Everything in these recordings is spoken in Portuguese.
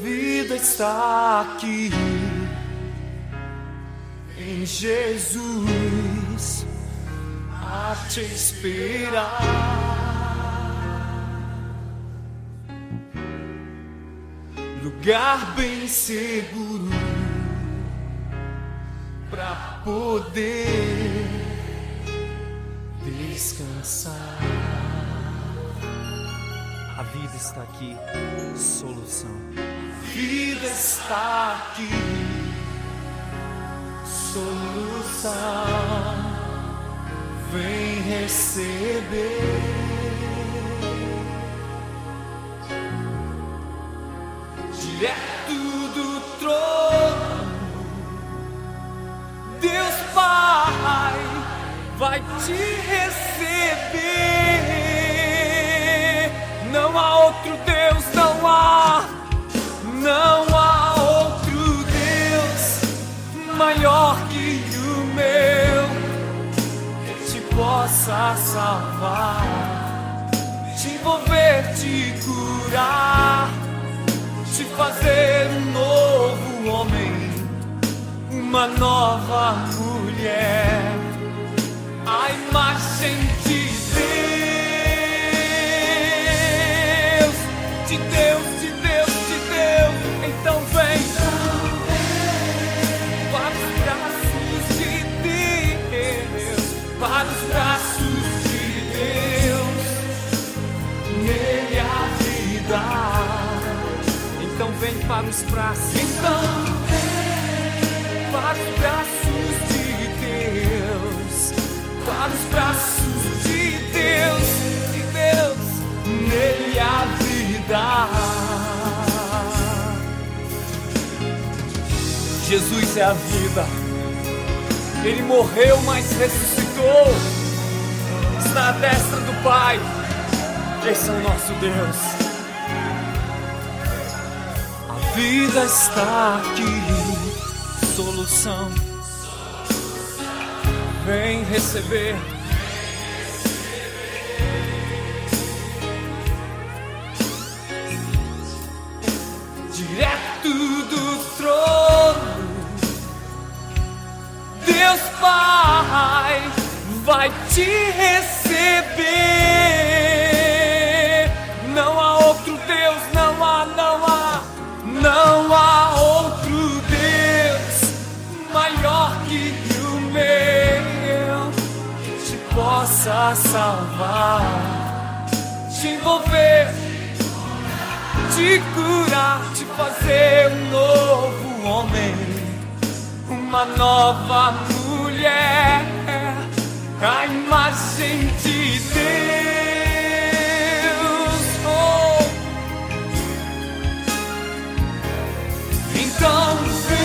vida está aqui em Jesus a te esperar. Lugar bem seguro pra poder descansar. A vida está aqui, solução. Vida está aqui, solução. Vem receber. Direto do trono, Deus Pai vai te receber. Não há outro Deus, não há outro Deus maior que o meu, que te possa salvar, te envolver, te curar, te fazer um novo homem, uma nova mulher, a imagem de Deus, de Deus, de Deus, de Deus. Então vem para os braços de Deus, para os braços de Deus, nele a vida. Então vem para os braços, então para os braços de Deus, para os braços de Deus, nele a vida. Jesus é a vida, Ele morreu, mas ressuscitou, está à destra do Pai. Esse é o nosso Deus. A vida está aqui, solução. Vem receber. Direto do trono, Deus Pai vai te receber. Não há outro Deus, não há outro Deus maior que o meu, que te possa salvar, te envolver, te curar, te fazer um novo homem, uma nova mulher, a imagem de Deus. Oh. Então vem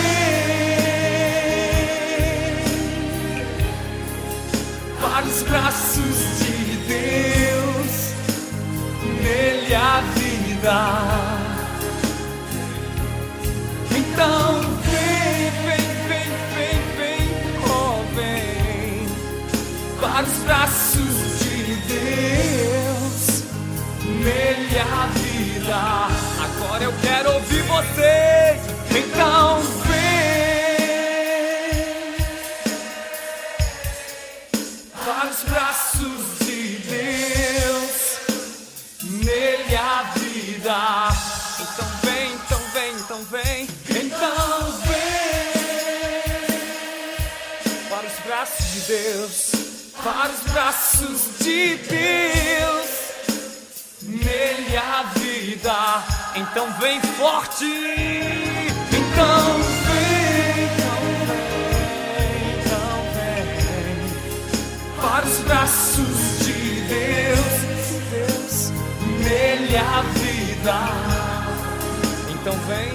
para os braços de Deus, nele a vida. Então para os braços de Deus, nele a vida. Agora eu quero ouvir vocês. Então vem para os braços de Deus, nele a vida. Então vem, então vem, então vem. Então vem para os braços de Deus, para os braços de Deus, nele a vida. Então vem forte. Então vem, para os braços de Deus, nele a vida. Então vem,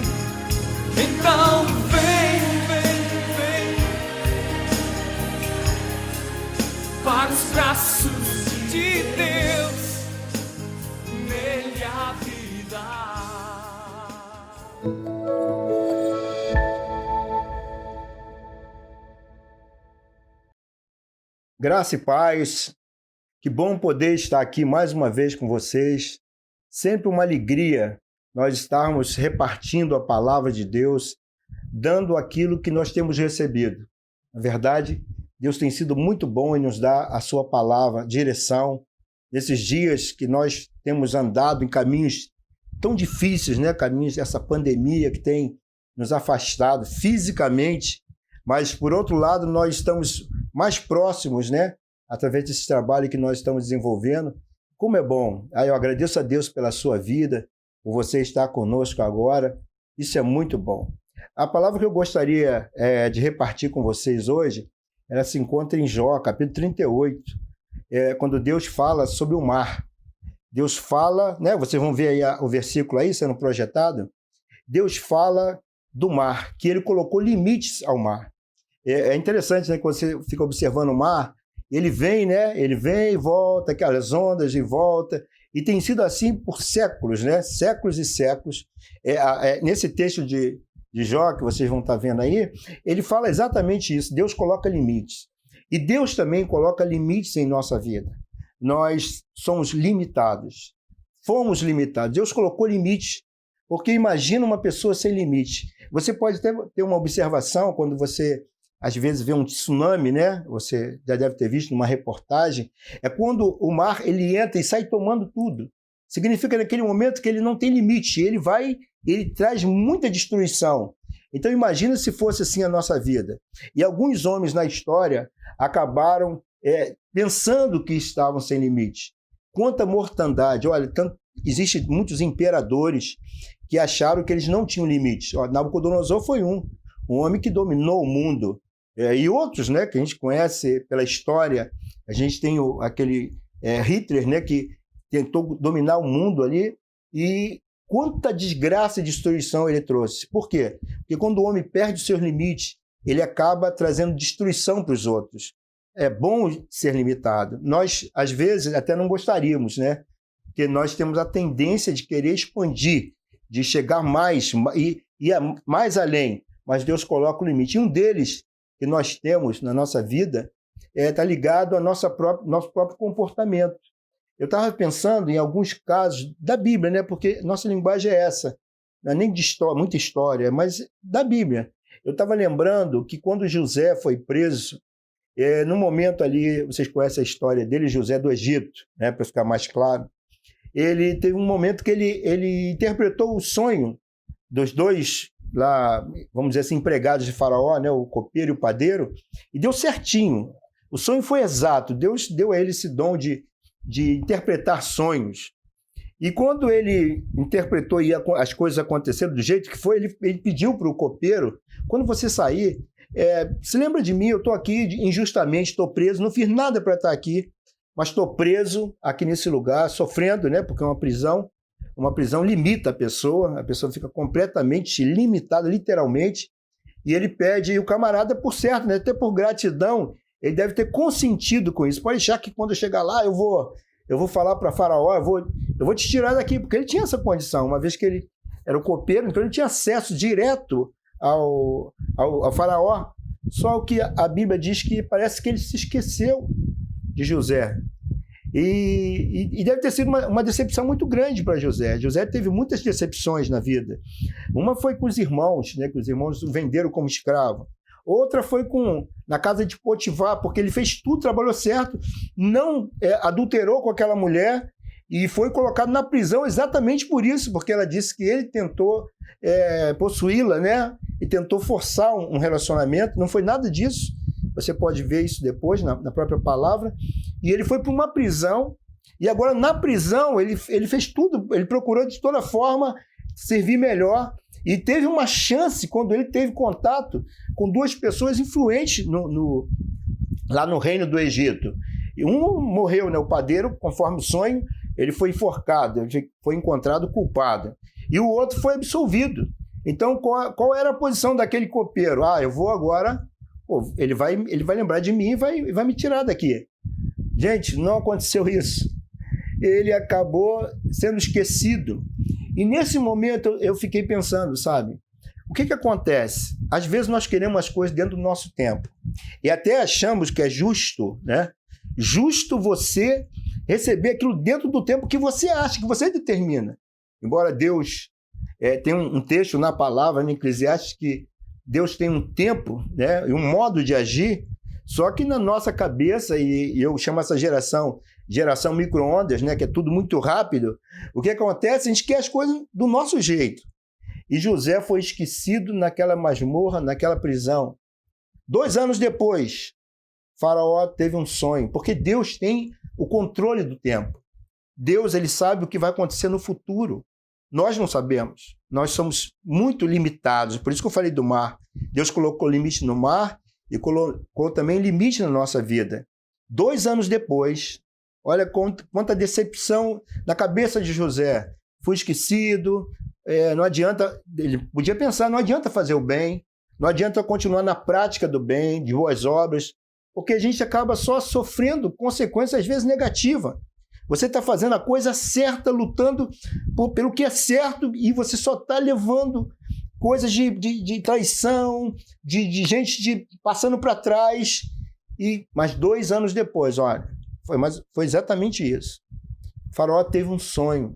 então vem para os braços de Deus, nele a vida. Graça e paz, que bom poder estar aqui mais uma vez com vocês. Sempre uma alegria nós estarmos repartindo a palavra de Deus, dando aquilo que nós temos recebido. Na verdade, Deus tem sido muito bom em nos dar a sua palavra, direção, nesses dias que nós temos andado em caminhos tão difíceis, né? Caminhos dessa pandemia que tem nos afastado fisicamente, mas, por outro lado, nós estamos mais próximos, né? Através desse trabalho que nós estamos desenvolvendo. Como é bom. Aí eu agradeço a Deus pela sua vida, por você estar conosco agora. Isso é muito bom. A palavra que eu gostaria de repartir com vocês hoje, ela se encontra em Jó, capítulo 38, quando Deus fala sobre o mar. Deus fala, né? Vocês vão ver aí o versículo aí sendo projetado. Deus fala do mar, que ele colocou limites ao mar. É interessante, né? Quando você fica observando o mar, ele vem, né? Ele vem e volta, aquelas ondas e volta. E tem sido assim por séculos, né? Séculos e séculos. Nesse texto de Jó, que vocês vão estar vendo aí, ele fala exatamente isso. Deus coloca limites. E Deus também coloca limites em nossa vida. Nós somos limitados. Fomos limitados. Deus colocou limites. Porque imagina uma pessoa sem limite. Você pode ter uma observação quando você, às vezes, vê um tsunami, né? Você já deve ter visto numa reportagem. É quando o mar ele entra e sai tomando tudo. Significa naquele momento que ele não tem limite. Ele traz muita destruição. Então imagina se fosse assim a nossa vida. E alguns homens na história acabaram pensando que estavam sem limite. Quanta mortandade. Olha, existem muitos imperadores que acharam que eles não tinham limites. Nabucodonosor foi um homem que dominou o mundo. E outros, né, que a gente conhece pela história. A gente tem aquele Hitler, né, que tentou dominar o mundo ali. E quanta desgraça e destruição ele trouxe. Por quê? Porque quando o homem perde os seus limites, ele acaba trazendo destruição para os outros. É bom ser limitado. Nós, às vezes, até não gostaríamos, né? Porque nós temos a tendência de querer expandir, de chegar mais e ir mais além. Mas Deus coloca o limite. E um deles que nós temos na nossa vida está ligado ao nosso próprio comportamento. Eu estava pensando em alguns casos da Bíblia, né? Porque nossa linguagem é essa. Não é nem de muita história, mas da Bíblia. Eu estava lembrando que quando José foi preso, no momento ali, vocês conhecem a história dele, José do Egito, né? Para ficar mais claro. Ele teve um momento que ele interpretou o sonho dos dois, lá, vamos dizer assim, empregados de Faraó, né? O copeiro e o padeiro, e deu certinho. O sonho foi exato. Deus deu a ele esse dom de interpretar sonhos. E quando ele interpretou e as coisas aconteceram do jeito que foi, ele pediu para o copeiro, quando você sair, se lembra de mim, eu estou aqui injustamente, estou preso, não fiz nada para estar aqui, mas estou preso aqui nesse lugar, sofrendo, né? Porque uma prisão limita a pessoa fica completamente limitada, literalmente, e ele pede, e o camarada, por certo, né? Até por gratidão, ele deve ter consentido com isso. Pode deixar que quando eu chegar lá, eu vou falar para Faraó, eu vou te tirar daqui, porque ele tinha essa condição, uma vez que ele era o copeiro, então ele tinha acesso direto ao Faraó. Só que a Bíblia diz que parece que ele se esqueceu de José. E deve ter sido uma decepção muito grande para José. José teve muitas decepções na vida. Uma foi com os irmãos, né, que os irmãos o venderam como escravo. Outra foi na casa de Potifar, porque ele fez tudo, trabalhou certo, não adulterou com aquela mulher e foi colocado na prisão exatamente por isso, porque ela disse que ele tentou possuí-la, né? E tentou forçar um relacionamento. Não foi nada disso. Você pode ver isso depois na própria palavra. E ele foi para uma prisão, e agora na prisão ele fez tudo, ele procurou de toda forma servir melhor. E teve uma chance quando ele teve contato com duas pessoas influentes lá no reino do Egito. E um morreu, né? O padeiro, conforme o sonho, ele foi enforcado, ele foi encontrado culpado. E o outro foi absolvido. Então, qual era a posição daquele copeiro? Eu vou agora, ele vai lembrar de mim e vai me tirar daqui. Gente, não aconteceu isso. Ele acabou sendo esquecido. E nesse momento eu fiquei pensando, sabe? O que acontece? Às vezes nós queremos as coisas dentro do nosso tempo. E até achamos que é justo, né? Justo você receber aquilo dentro do tempo que você acha, que você determina. Embora Deus Tem um texto na palavra, no Eclesiastes, que Deus tem um tempo, né, e um modo de agir, só que na nossa cabeça, e eu chamo essa geração micro-ondas, né, que é tudo muito rápido, o que acontece? A gente quer as coisas do nosso jeito. E José foi esquecido naquela masmorra, naquela prisão. 2 anos depois, Faraó teve um sonho, porque Deus tem o controle do tempo. Deus, ele sabe o que vai acontecer no futuro. Nós não sabemos. Nós somos muito limitados. Por isso que eu falei do mar. Deus colocou limite no mar e colocou também limite na nossa vida. 2 anos depois, olha quanta decepção na cabeça de José. Fui esquecido, não adianta, ele podia pensar, não adianta fazer o bem, não adianta continuar na prática do bem, de boas obras, porque a gente acaba só sofrendo consequências, às vezes, negativas. Você está fazendo a coisa certa, lutando pelo que é certo, e você só está levando coisas de traição, de gente passando para trás. Mas 2 anos depois, olha, foi exatamente isso. O Faraó teve um sonho.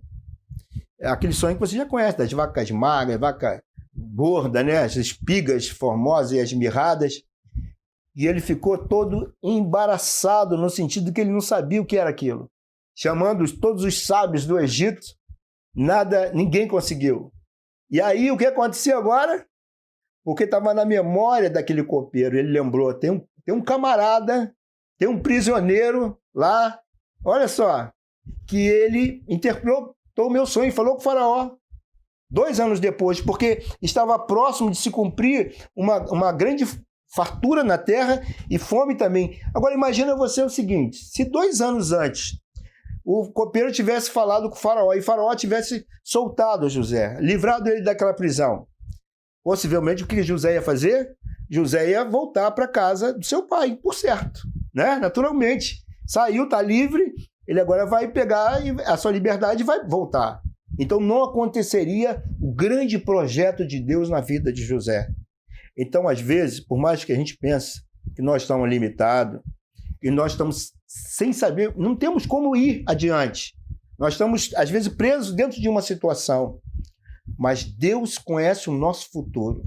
Aquele sonho que você já conhece, das vacas magras, vaca gorda, né? As espigas formosas e as mirradas. E ele ficou todo embaraçado, no sentido que ele não sabia o que era aquilo. Chamando todos os sábios do Egito, ninguém conseguiu. E aí, o que aconteceu agora? Porque estava na memória daquele copeiro, ele lembrou, tem um camarada, tem um prisioneiro lá, olha só, que ele interpretou o meu sonho e falou com o Faraó. 2 anos depois, porque estava próximo de se cumprir uma grande fartura na terra e fome também. Agora, imagina você o seguinte, se 2 anos antes o copeiro tivesse falado com o Faraó e o Faraó tivesse soltado José, livrado ele daquela prisão, possivelmente o que José ia fazer? José ia voltar para a casa do seu pai, por certo, né? Naturalmente. Saiu, está livre, ele agora vai pegar a sua liberdade e vai voltar. Então não aconteceria o grande projeto de Deus na vida de José. Então, às vezes, por mais que a gente pense que nós estamos limitados, e nós estamos sem saber, não temos como ir adiante. Nós estamos, às vezes, presos dentro de uma situação. Mas Deus conhece o nosso futuro.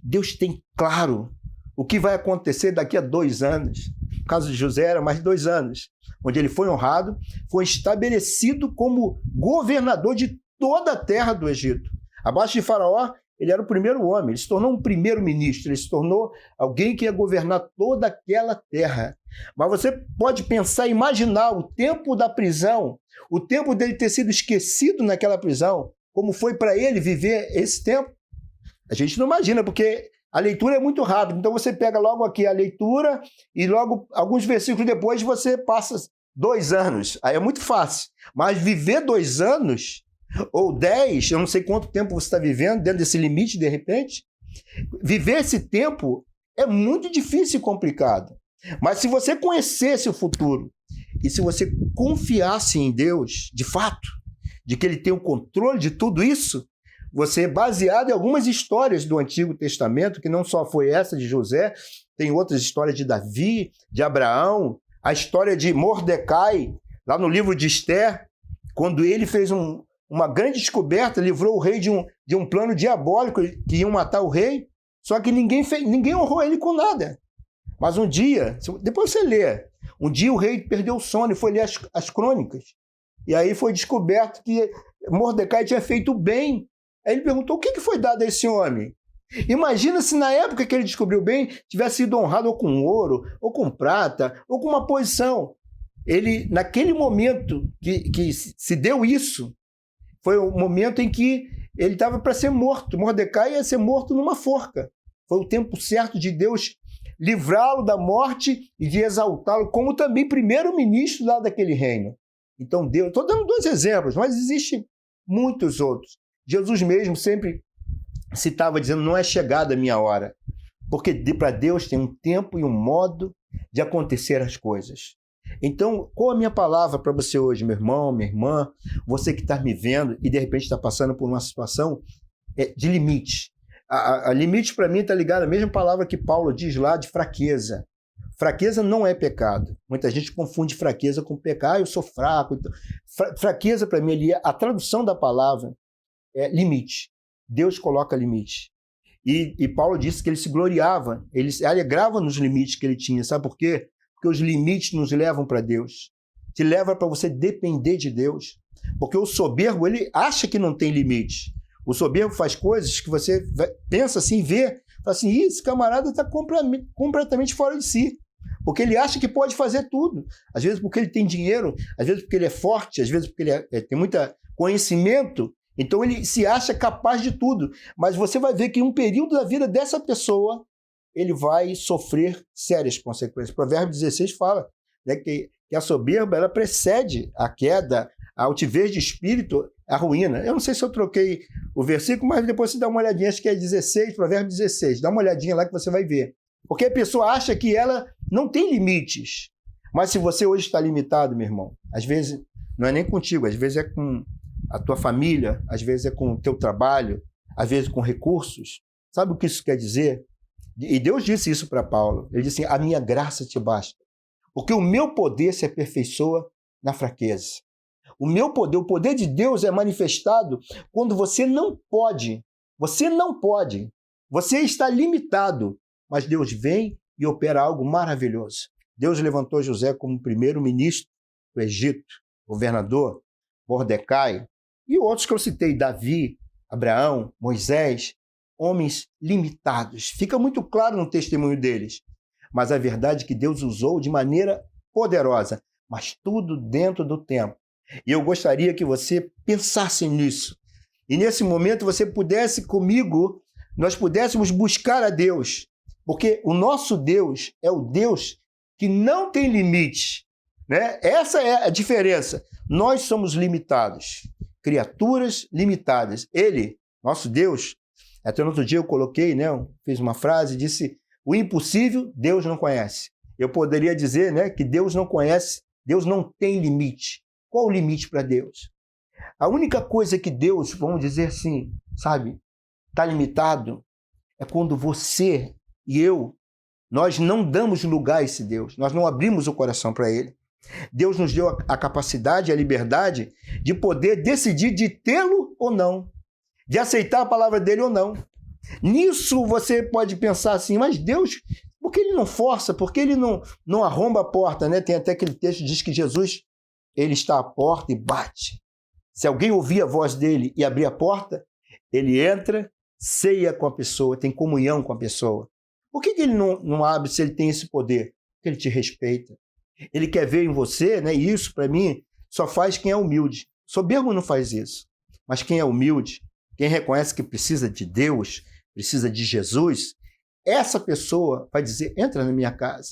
Deus tem claro o que vai acontecer daqui a 2 anos. No caso de José, era mais de 2 anos, onde ele foi honrado, foi estabelecido como governador de toda a terra do Egito. Abaixo de Faraó, ele era o primeiro homem, ele se tornou um primeiro-ministro, ele se tornou alguém que ia governar toda aquela terra. Mas você pode pensar, imaginar o tempo da prisão, o tempo dele ter sido esquecido naquela prisão, como foi para ele viver esse tempo? A gente não imagina, porque a leitura é muito rápida. Então você pega logo aqui a leitura e logo, alguns versículos depois, você passa 2 anos. Aí é muito fácil. Mas viver 2 anos... ou 10, eu não sei quanto tempo você está vivendo, dentro desse limite, de repente, viver esse tempo é muito difícil e complicado. Mas se você conhecesse o futuro, e se você confiasse em Deus, de fato, de que Ele tem o controle de tudo isso, você, baseado em algumas histórias do Antigo Testamento, que não só foi essa de José, tem outras histórias de Davi, de Abraão, a história de Mordecai, lá no livro de Esther, quando ele fez uma grande descoberta, livrou o rei de um plano diabólico que iam matar o rei, só que ninguém honrou ele com nada. Mas um dia, depois você lê, um dia o rei perdeu o sono e foi ler as crônicas. E aí foi descoberto que Mordecai tinha feito bem. Aí ele perguntou, o que foi dado a esse homem? Imagina se na época que ele descobriu bem, tivesse sido honrado ou com ouro, ou com prata, ou com uma posição. Ele, naquele momento que se deu isso, foi o momento em que ele estava para ser morto. Mordecai ia ser morto numa forca. Foi o tempo certo de Deus livrá-lo da morte e de exaltá-lo como também primeiro-ministro lá daquele reino. Então Deus... Estou dando 2 exemplos, mas existem muitos outros. Jesus mesmo sempre citava dizendo, não é chegada a minha hora. Porque para Deus tem um tempo e um modo de acontecer as coisas. Então, qual a minha palavra para você hoje, meu irmão, minha irmã, você que está me vendo e de repente está passando por uma situação de limite? A limite para mim está ligada à mesma palavra que Paulo diz lá de fraqueza. Fraqueza não é pecado. Muita gente confunde fraqueza com pecado. Eu sou fraco. Então, fraqueza para mim, a tradução da palavra é limite. Deus coloca limite. E Paulo disse que ele se gloriava, ele se alegrava nos limites que ele tinha. Sabe por quê? Porque os limites nos levam para Deus. Te leva para você depender de Deus. Porque o soberbo, ele acha que não tem limite. O soberbo faz coisas que você pensa assim, vê, fala assim, esse camarada está completamente fora de si. Porque ele acha que pode fazer tudo. Às vezes porque ele tem dinheiro, às vezes porque ele é forte, às vezes porque ele tem muito conhecimento. Então ele se acha capaz de tudo. Mas você vai ver que em um período da vida dessa pessoa, ele vai sofrer sérias consequências. Provérbio 16 fala, né, que a soberba ela precede a queda, a altivez de espírito, a ruína. Eu não sei se eu troquei o versículo, mas depois você dá uma olhadinha, acho que é 16, Provérbio 16. Dá uma olhadinha lá que você vai ver. Porque a pessoa acha que ela não tem limites. Mas se você hoje está limitado, meu irmão, às vezes não é nem contigo, às vezes é com a tua família, às vezes é com o teu trabalho, às vezes com recursos. Sabe o que isso quer dizer? E Deus disse isso para Paulo. Ele disse assim, a minha graça te basta. Porque o meu poder se aperfeiçoa na fraqueza. O meu poder, o poder de Deus é manifestado quando você não pode. Você não pode. Você está limitado. Mas Deus vem e opera algo maravilhoso. Deus levantou José como primeiro-ministro do Egito, governador, Mordecai, e outros que eu citei, Davi, Abraão, Moisés, homens limitados. Fica muito claro no testemunho deles. Mas a verdade é que Deus usou de maneira poderosa, mas tudo dentro do tempo. E eu gostaria que você pensasse nisso. E nesse momento você pudesse comigo, nós pudéssemos buscar a Deus. Porque o nosso Deus é o Deus que não tem limite, né? Essa é a diferença. Nós somos limitados, criaturas limitadas. Ele, nosso Deus, até no outro dia eu coloquei, né? Fiz uma frase, disse, o impossível Deus não conhece. Eu poderia dizer, né, que Deus não conhece, Deus não tem limite. Qual o limite para Deus? A única coisa que Deus, vamos dizer assim, sabe, está limitado é quando você e eu, nós não damos lugar a esse Deus, nós não abrimos o coração para Ele. Deus nos deu a capacidade, a liberdade de poder decidir de tê-lo ou não, de aceitar a palavra dele ou não. Nisso você pode pensar assim, mas Deus, por que Ele não força? Por que Ele não arromba a porta? Né? Tem até aquele texto que diz que Jesus, Ele está à porta e bate. Se alguém ouvir a voz dele e abrir a porta, ele entra, ceia com a pessoa, tem comunhão com a pessoa. Por que ele não abre se ele tem esse poder? Porque ele te respeita. Ele quer ver em você, né? E isso, para mim, só faz quem é humilde. Soberbo não faz isso. Mas quem é humilde, quem reconhece que precisa de Deus, precisa de Jesus, essa pessoa vai dizer, entra na minha casa.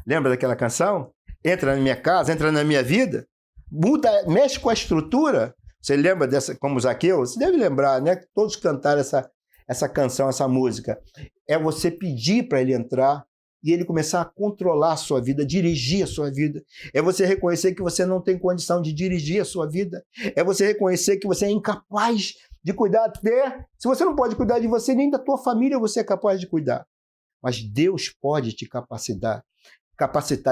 Lembra daquela canção? Entra na minha casa, entra na minha vida. Muda, mexe com a estrutura. Você lembra dessa, como Zaqueu? Você deve lembrar, né? Todos cantaram essa canção, essa música. É você pedir para ele entrar e ele começar a controlar a sua vida, dirigir a sua vida. É você reconhecer que você não tem condição de dirigir a sua vida. É você reconhecer que você é incapaz de cuidar até... Se você não pode cuidar de você, nem da tua família você é capaz de cuidar. Mas Deus pode te capacitar.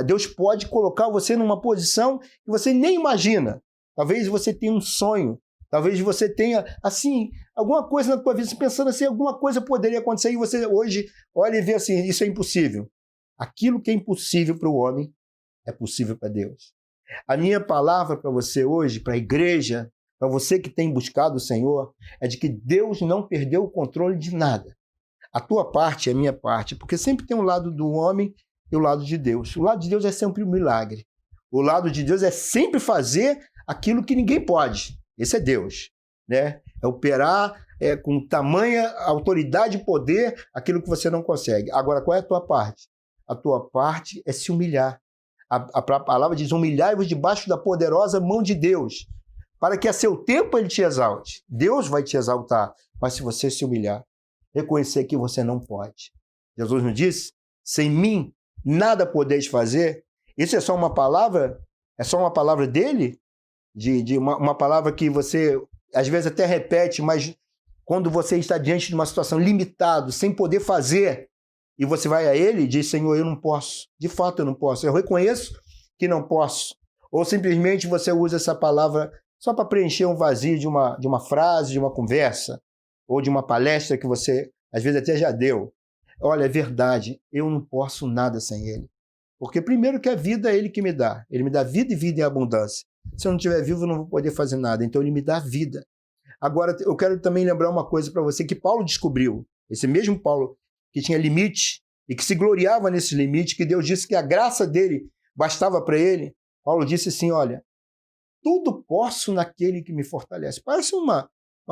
Deus pode colocar você numa posição que você nem imagina. Talvez você tenha um sonho. Talvez você tenha, assim, alguma coisa na tua vida, pensando assim, alguma coisa poderia acontecer e você hoje olha e vê assim, isso é impossível. Aquilo que é impossível para o homem é possível para Deus. A minha palavra para você hoje, para a igreja, para você que tem buscado o Senhor, é de que Deus não perdeu o controle de nada. A tua parte é a minha parte, porque sempre tem um lado do homem e o lado de Deus. O lado de Deus é sempre um milagre. O lado de Deus é sempre fazer aquilo que ninguém pode. Esse é Deus, né? É operar com tamanha autoridade e poder aquilo que você não consegue. Agora, qual é a tua parte? A tua parte é se humilhar. A palavra diz, humilhai-vos debaixo da poderosa mão de Deus, para que a seu tempo ele te exalte. Deus vai te exaltar, mas se você se humilhar, reconhecer que você não pode. Jesus nos disse, sem mim nada podeis fazer. Isso é só uma palavra? É só uma palavra dele? De uma palavra que você, às vezes, até repete, mas quando você está diante de uma situação limitada, sem poder fazer, e você vai a ele e diz, Senhor, eu não posso. De fato, eu não posso. Eu reconheço que não posso. Ou simplesmente você usa essa palavra só para preencher um vazio de uma frase, de uma conversa. ou de uma palestra que você, às vezes, até já deu. Olha, é verdade, eu não posso nada sem ele. Porque primeiro que a vida é ele que me dá. Ele me dá vida e vida em abundância. Se eu não estiver vivo, eu não vou poder fazer nada. Então ele me dá vida. Agora, eu quero também lembrar uma coisa para você que Paulo descobriu. Esse mesmo Paulo que tinha limite e que se gloriava nesse limite, que Deus disse que a graça dele bastava para ele. Paulo disse assim, olha, tudo posso naquele que me fortalece. Parece uma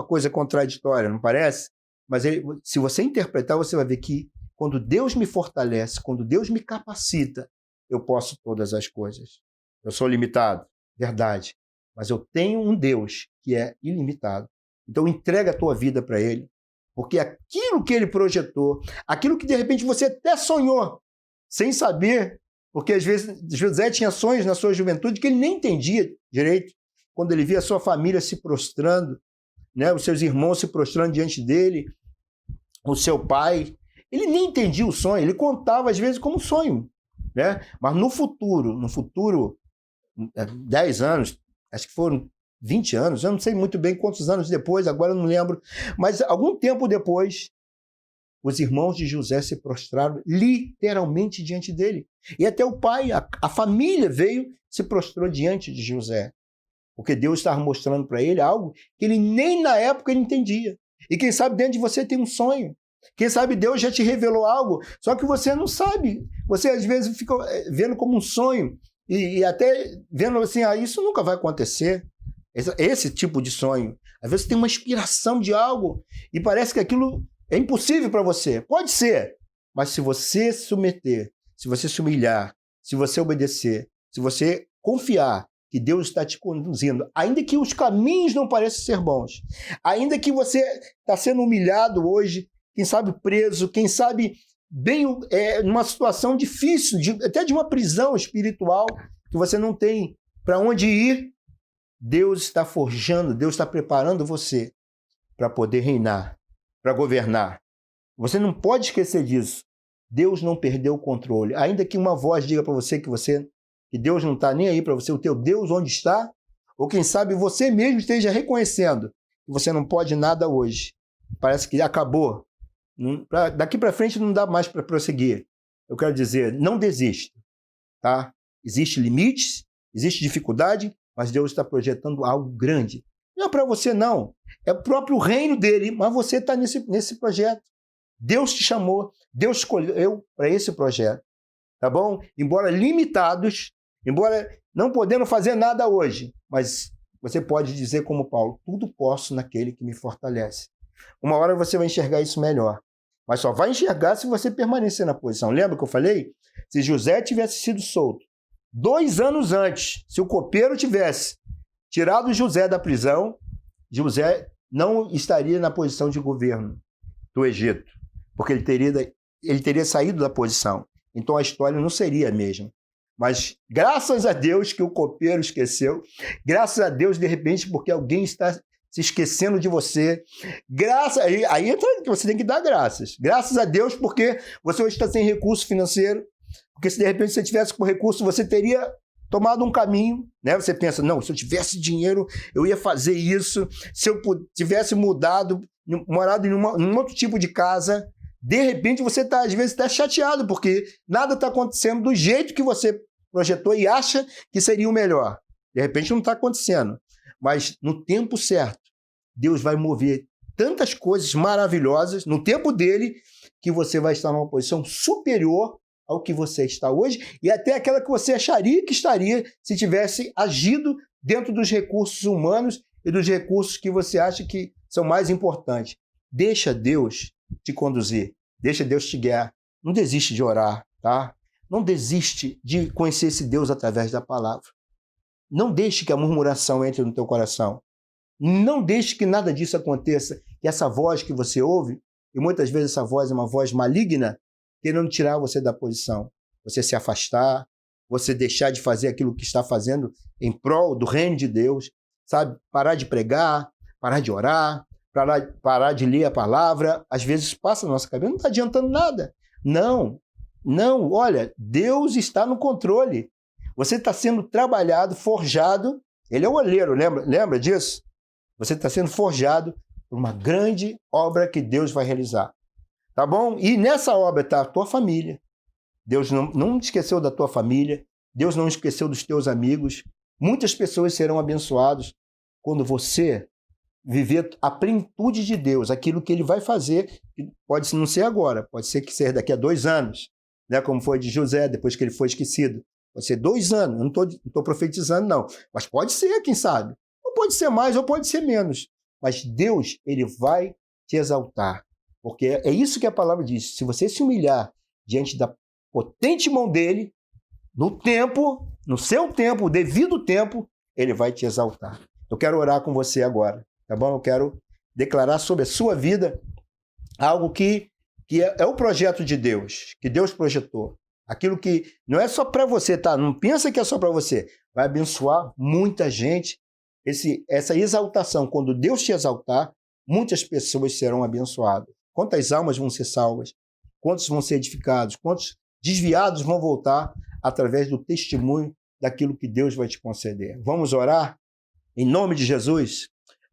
coisa contraditória, não parece? Mas se você interpretar, você vai ver que quando Deus me fortalece, quando Deus me capacita, eu posso todas as coisas. Eu sou limitado, verdade. Mas eu tenho um Deus que é ilimitado. Então entrega a tua vida para Ele. Porque aquilo que Ele projetou, aquilo que de repente você até sonhou, sem saber, porque às vezes José tinha sonhos na sua juventude que ele nem entendia direito. Quando ele via a sua família se prostrando, né, os seus irmãos se prostrando diante dele, o seu pai, ele nem entendia o sonho, ele contava às vezes como sonho, né? Mas no futuro, 10 anos, acho que foram 20 anos, eu não sei muito bem quantos anos depois, agora eu não lembro, mas algum tempo depois, os irmãos de José se prostraram literalmente diante dele. E até o pai, a família veio, se prostrou diante de José. Porque Deus estava mostrando para ele algo que ele nem na época ele entendia. E quem sabe dentro de você tem um sonho. Quem sabe Deus já te revelou algo, só que você não sabe. Você às vezes fica vendo como um sonho e até vendo assim, isso nunca vai acontecer. Esse tipo de sonho. Às vezes tem uma inspiração de algo e parece que aquilo é impossível para você. Pode ser, mas se você se submeter, se você se humilhar, se você obedecer, se você confiar que Deus está te conduzindo, ainda que os caminhos não pareçam ser bons, ainda que você está sendo humilhado hoje, quem sabe preso, quem sabe bem numa situação difícil, até de uma prisão espiritual, que você não tem para onde ir, Deus está forjando, Deus está preparando você para poder reinar, para governar. Você não pode esquecer disso. Deus não perdeu o controle. Ainda que uma voz diga para você que Deus não está nem aí para você, o teu Deus onde está, ou quem sabe você mesmo esteja reconhecendo que você não pode nada hoje. Parece que acabou. Daqui para frente não dá mais para prosseguir. Eu quero dizer, não desista. Tá? Existe limites, existe dificuldade, mas Deus está projetando algo grande. Não é para você, não. É o próprio reino dele, mas você está nesse projeto. Deus te chamou, Deus escolheu para esse projeto. Tá bom? Embora limitados, embora não podendo fazer nada hoje, mas você pode dizer como Paulo, tudo posso naquele que me fortalece. Uma hora você vai enxergar isso melhor, mas só vai enxergar se você permanecer na posição. Lembra que eu falei? Se José tivesse sido solto 2 anos antes, se o copeiro tivesse tirado José da prisão, José não estaria na posição de governo do Egito, porque ele teria saído da posição. Então a história não seria a mesma. Mas graças a Deus que o copeiro esqueceu, graças a Deus, de repente, porque alguém está se esquecendo de você, aí entra que você tem que dar graças. Graças a Deus porque você hoje está sem recurso financeiro, porque se de repente você tivesse com recurso, você teria tomado um caminho, né? Você pensa, não, se eu tivesse dinheiro, eu ia fazer isso, se eu tivesse morado em um outro tipo de casa, de repente você está, às vezes, até chateado, porque nada está acontecendo do jeito que você projetou e acha que seria o melhor. De repente não está acontecendo. Mas no tempo certo, Deus vai mover tantas coisas maravilhosas no tempo dele, que você vai estar numa posição superior ao que você está hoje e até aquela que você acharia que estaria se tivesse agido dentro dos recursos humanos e dos recursos que você acha que são mais importantes. Deixa Deus te conduzir, deixa Deus te guiar. Não desiste de orar, tá? Não desiste de conhecer esse Deus através da palavra. Não deixe que a murmuração entre no teu coração. Não deixe que nada disso aconteça, que essa voz que você ouve, e muitas vezes essa voz é uma voz maligna, querendo tirar você da posição. Você se afastar, você deixar de fazer aquilo que está fazendo em prol do reino de Deus, sabe? Parar de pregar, parar de orar, parar de ler a palavra. Às vezes passa na nossa cabeça, não está adiantando nada. Não, olha, Deus está no controle. Você está sendo trabalhado, forjado. Ele é o olheiro, lembra disso? Você está sendo forjado por uma grande obra que Deus vai realizar. Tá bom? E nessa obra está a tua família. Deus não esqueceu da tua família. Deus não esqueceu dos teus amigos. Muitas pessoas serão abençoadas quando você viver a plenitude de Deus, aquilo que Ele vai fazer, que pode não ser agora, pode ser que seja daqui a 2 anos, né? Como foi de José, depois que ele foi esquecido. Pode ser 2 anos, eu não estou profetizando, não. Mas pode ser, quem sabe. Ou pode ser mais, ou pode ser menos. Mas Deus, Ele vai te exaltar. Porque é isso que a palavra diz. Se você se humilhar diante da potente mão dEle, no tempo, no seu tempo, o devido tempo, Ele vai te exaltar. Eu quero orar com você agora, tá bom? Eu quero declarar sobre a sua vida algo que é o projeto de Deus, que Deus projetou. Aquilo que não é só para você, tá? Não pensa que é só para você. Vai abençoar muita gente. Essa exaltação, quando Deus te exaltar, muitas pessoas serão abençoadas. Quantas almas vão ser salvas? Quantos vão ser edificados? Quantos desviados vão voltar através do testemunho daquilo que Deus vai te conceder? Vamos orar? Em nome de Jesus.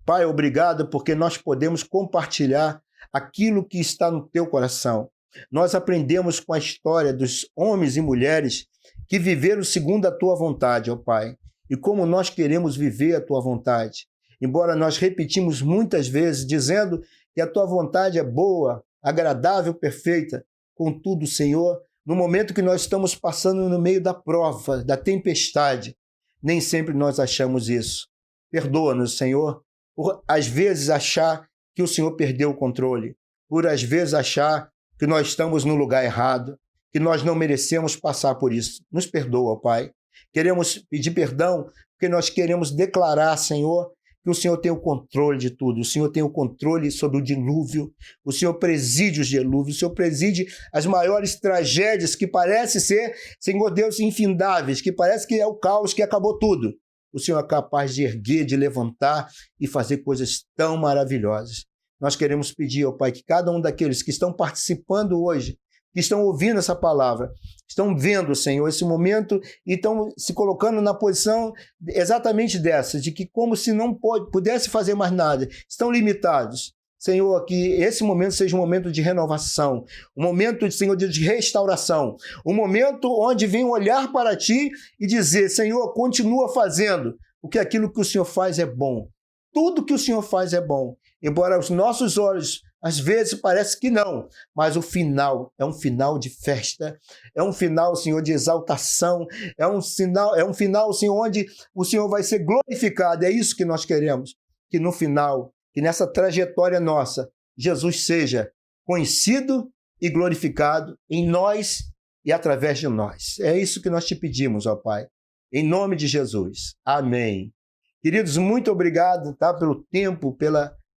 Pai, obrigado porque nós podemos compartilhar aquilo que está no teu coração. Nós aprendemos com a história dos homens e mulheres que viveram segundo a tua vontade, ó Pai, e como nós queremos viver a tua vontade. Embora nós repetimos muitas vezes dizendo que a tua vontade é boa, agradável, perfeita, contudo, Senhor, no momento que nós estamos passando no meio da prova, da tempestade, nem sempre nós achamos isso. Perdoa-nos, Senhor, por às vezes achar que o Senhor perdeu o controle, por às vezes achar que nós estamos no lugar errado, que nós não merecemos passar por isso. Nos perdoa, Pai. Queremos pedir perdão porque nós queremos declarar, Senhor, que o Senhor tem o controle de tudo, o Senhor tem o controle sobre o dilúvio, o Senhor preside os dilúvios, o Senhor preside as maiores tragédias que parece ser, Senhor Deus, infindáveis, que parece que é o caos que acabou tudo. O Senhor é capaz de erguer, de levantar e fazer coisas tão maravilhosas. Nós queremos pedir, ó Pai, que cada um daqueles que estão participando hoje, que estão ouvindo essa palavra, estão vendo, Senhor, esse momento e estão se colocando na posição exatamente dessa, de que como se não pudesse fazer mais nada, estão limitados. Senhor, que esse momento seja um momento de renovação, um momento, Senhor, de restauração, um momento onde vem olhar para Ti e dizer, Senhor, continua fazendo, porque aquilo que o Senhor faz é bom. Tudo que o Senhor faz é bom. Embora os nossos olhos, às vezes, parece que não, mas o final é um final de festa, é um final, Senhor, de exaltação, é um final, Senhor, onde o Senhor vai ser glorificado. É isso que nós queremos, que no final, que nessa trajetória nossa, Jesus seja conhecido e glorificado em nós e através de nós. É isso que nós te pedimos, ó Pai, em nome de Jesus. Amém. Queridos, muito obrigado, tá, pelo tempo, que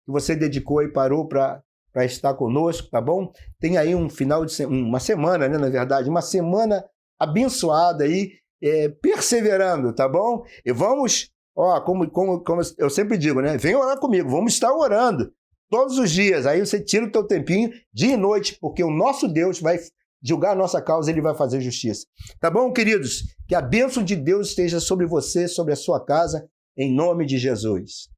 você dedicou e parou para estar conosco, tá bom? Tem aí um final de uma semana, né, na verdade, uma semana abençoada aí, perseverando, tá bom? E vamos, como eu sempre digo, né? Vem orar comigo, vamos estar orando todos os dias. Aí você tira o teu tempinho, dia e noite, porque o nosso Deus vai julgar a nossa causa, Ele vai fazer justiça. Tá bom, queridos? Que a bênção de Deus esteja sobre você, sobre a sua casa, em nome de Jesus.